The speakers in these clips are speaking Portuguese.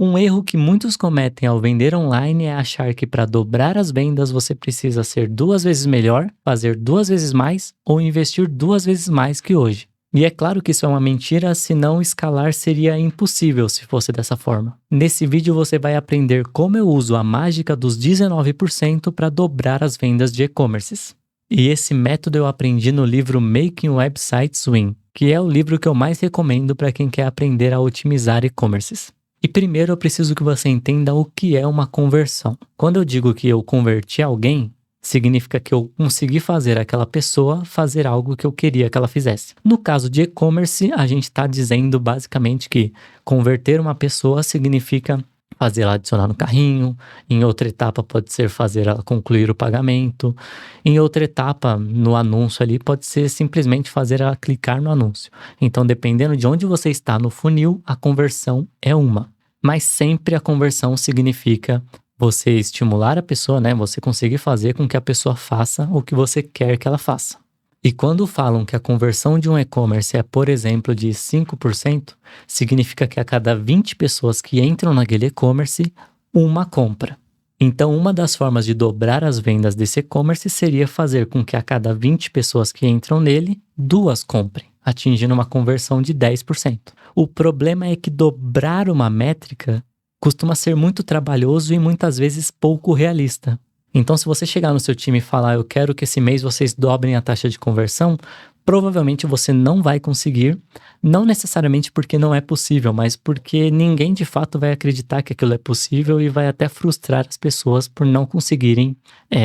Um erro que muitos cometem ao vender online é achar que para dobrar as vendas você precisa ser 2 vezes melhor, fazer 2 vezes mais ou investir 2 vezes mais que hoje. E é claro que isso é uma mentira, senão escalar seria impossível se fosse dessa forma. Nesse vídeo você vai aprender como eu uso a mágica dos 19% para dobrar as vendas de e-commerces. E esse método eu aprendi no livro Making Websites Win, que é o livro que eu mais recomendo para quem quer aprender a otimizar e-commerces. E primeiro eu preciso que você entenda o que é uma conversão. Quando eu digo que eu converti alguém, significa que eu consegui fazer aquela pessoa fazer algo que eu queria que ela fizesse. No caso de e-commerce, a gente está dizendo basicamente que converter uma pessoa significa fazer ela adicionar no carrinho, em outra etapa pode ser fazer ela concluir o pagamento, em outra etapa no anúncio ali pode ser simplesmente fazer ela clicar no anúncio. Então, dependendo de onde você está no funil, a conversão é uma. Mas sempre a conversão significa você estimular a pessoa, né? Você conseguir fazer com que a pessoa faça o que você quer que ela faça. E quando falam que a conversão de um e-commerce é, por exemplo, de 5%, significa que a cada 20 pessoas que entram naquele e-commerce, uma compra. Então, uma das formas de dobrar as vendas desse e-commerce seria fazer com que a cada 20 pessoas que entram nele, 2 comprem, atingindo uma conversão de 10%. O problema é que dobrar uma métrica costuma ser muito trabalhoso e muitas vezes pouco realista. Então, se você chegar no seu time e falar, eu quero que esse mês vocês dobrem a taxa de conversão, provavelmente você não vai conseguir, não necessariamente porque não é possível, mas porque ninguém de fato vai acreditar que aquilo é possível e vai até frustrar as pessoas por não conseguirem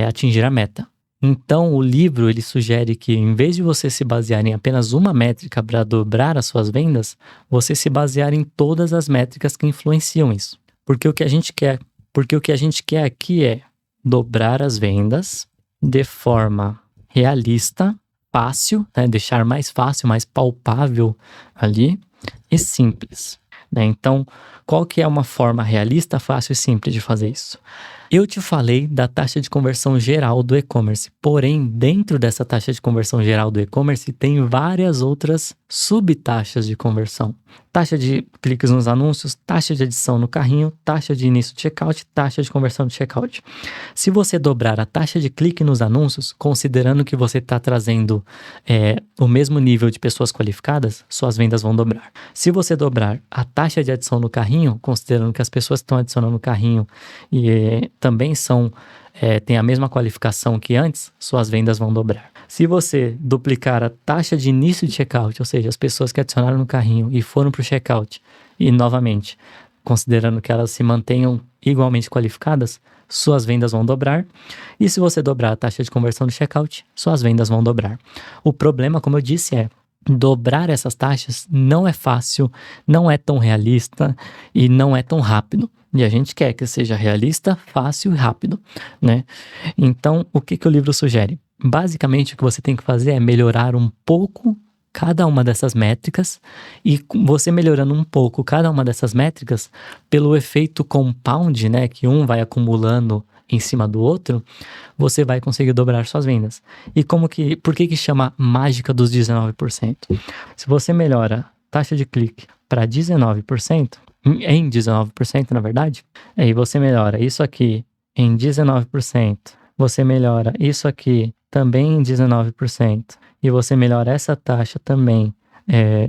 atingir a meta. Então, o livro ele sugere que, em vez de você se basear em apenas uma métrica para dobrar as suas vendas, você se basear em todas as métricas que influenciam isso. Porque o que a gente quer aqui é dobrar as vendas de forma realista, fácil, né? Deixar mais fácil, mais palpável ali e simples, né? Então, qual que é uma forma realista, fácil e simples de fazer isso? Eu te falei da taxa de conversão geral do e-commerce, porém, dentro dessa taxa de conversão geral do e-commerce, tem várias outras subtaxas de conversão. Taxa de cliques nos anúncios, taxa de adição no carrinho, taxa de início de checkout, taxa de conversão de checkout. Se você dobrar a taxa de clique nos anúncios, considerando que você está trazendo o mesmo nível de pessoas qualificadas, suas vendas vão dobrar. Se você dobrar a taxa de adição no carrinho, considerando que as pessoas que estão adicionando no carrinho e também têm a mesma qualificação que antes, suas vendas vão dobrar. Se você duplicar a taxa de início de checkout, ou seja, as pessoas que adicionaram no carrinho e foram para o checkout, e novamente, considerando que elas se mantenham igualmente qualificadas, suas vendas vão dobrar. E se você dobrar a taxa de conversão do checkout, suas vendas vão dobrar. O problema, como eu disse, é dobrar essas taxas não é fácil, não é tão realista e não é tão rápido. E a gente quer que seja realista, fácil e rápido, né? Então, o que o livro sugere? Basicamente, o que você tem que fazer é melhorar um pouco cada uma dessas métricas, e você melhorando um pouco cada uma dessas métricas, pelo efeito compound, né, que um vai acumulando em cima do outro, você vai conseguir dobrar suas vendas. E por que chama mágica dos 19%? Se você melhora taxa de clique para 19%, em 19%, na verdade, aí você melhora isso aqui em 19%, você melhora isso aqui também em 19%, e você melhora essa taxa também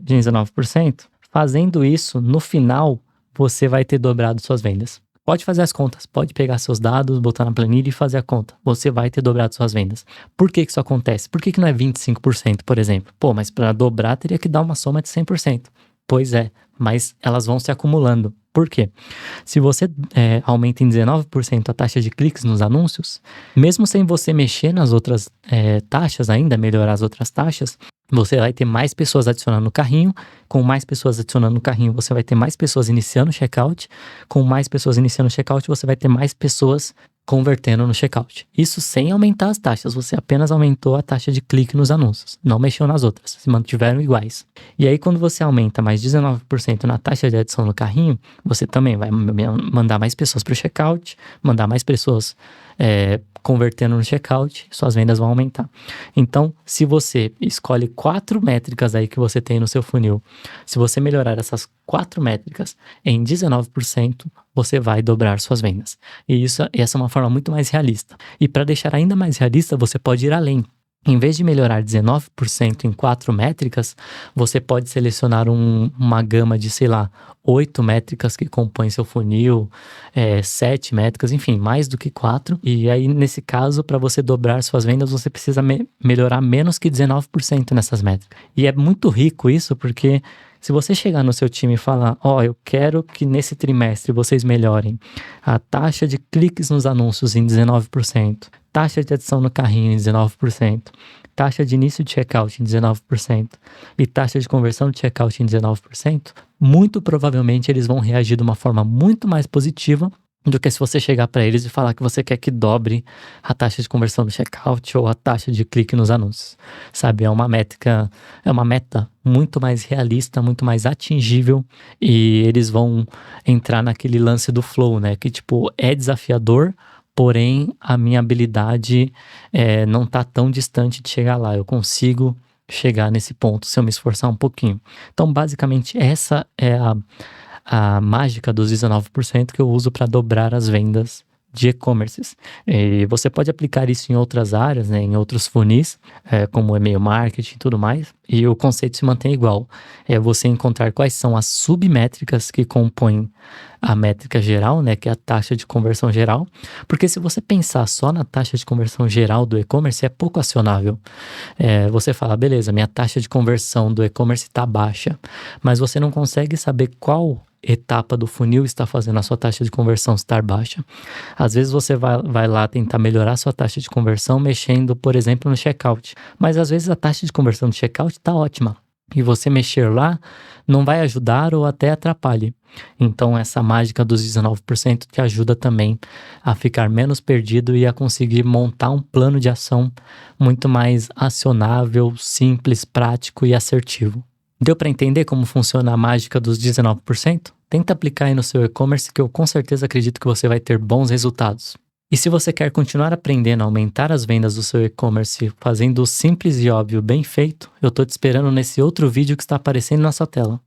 de 19%, fazendo isso, no final, você vai ter dobrado suas vendas. Pode fazer as contas, pode pegar seus dados, botar na planilha e fazer a conta. Você vai ter dobrado suas vendas. Por que isso acontece? Por que não é 25%, por exemplo? Pô, mas para dobrar teria que dar uma soma de 100%. Pois é, mas elas vão se acumulando. Por quê? Se você aumenta em 19% a taxa de cliques nos anúncios, mesmo sem você mexer nas outras taxas ainda, melhorar as outras taxas, você vai ter mais pessoas adicionando no carrinho. Com mais pessoas adicionando no carrinho, você vai ter mais pessoas iniciando o checkout. Com mais pessoas iniciando o checkout, você vai ter mais pessoas convertendo no checkout. Isso sem aumentar as taxas, você apenas aumentou a taxa de clique nos anúncios, não mexeu nas outras, se mantiveram iguais. E aí quando você aumenta mais 19% na taxa de adição no carrinho, você também vai mandar mais pessoas para o checkout, mandar mais pessoas convertendo no checkout, suas vendas vão aumentar. Então, se você escolhe 4 métricas aí que você tem no seu funil, se você melhorar essas 4 métricas em 19%, você vai dobrar suas vendas. E essa é uma forma muito mais realista. E para deixar ainda mais realista, você pode ir além. Em vez de melhorar 19% em 4 métricas, você pode selecionar uma gama de, 8 métricas que compõem seu funil, 7 métricas, enfim, mais do que 4. E aí, nesse caso, para você dobrar suas vendas, você precisa melhorar menos que 19% nessas métricas. E é muito rico isso, porque se você chegar no seu time e falar, eu quero que nesse trimestre vocês melhorem a taxa de cliques nos anúncios em 19%, taxa de adição no carrinho em 19%, taxa de início de checkout em 19% e taxa de conversão de checkout em 19%, muito provavelmente eles vão reagir de uma forma muito mais positiva do que se você chegar para eles e falar que você quer que dobre a taxa de conversão do checkout ou a taxa de clique nos anúncios, sabe? É uma meta muito mais realista, muito mais atingível, e eles vão entrar naquele lance do flow, né? Que é desafiador, porém a minha habilidade não tá tão distante de chegar lá, eu consigo chegar nesse ponto se eu me esforçar um pouquinho. Então, basicamente, essa é a mágica dos 19% que eu uso para dobrar as vendas de e-commerces. E você pode aplicar isso em outras áreas, né, em outros funis, como e-mail marketing e tudo mais, e o conceito se mantém igual. É você encontrar quais são as submétricas que compõem a métrica geral, né, que é a taxa de conversão geral, porque se você pensar só na taxa de conversão geral do e-commerce, é pouco acionável. Você fala, beleza, minha taxa de conversão do e-commerce está baixa, mas você não consegue saber qual etapa do funil está fazendo a sua taxa de conversão estar baixa. Às vezes você vai lá tentar melhorar a sua taxa de conversão mexendo, por exemplo, no checkout, mas às vezes a taxa de conversão do checkout está ótima e você mexer lá não vai ajudar ou até atrapalhe. Então essa mágica dos 19% te ajuda também a ficar menos perdido e a conseguir montar um plano de ação muito mais acionável, simples, prático e assertivo. Deu para entender como funciona a mágica dos 19%? Tenta aplicar aí no seu e-commerce que eu com certeza acredito que você vai ter bons resultados. E se você quer continuar aprendendo a aumentar as vendas do seu e-commerce fazendo o simples e óbvio bem feito, eu estou te esperando nesse outro vídeo que está aparecendo na sua tela.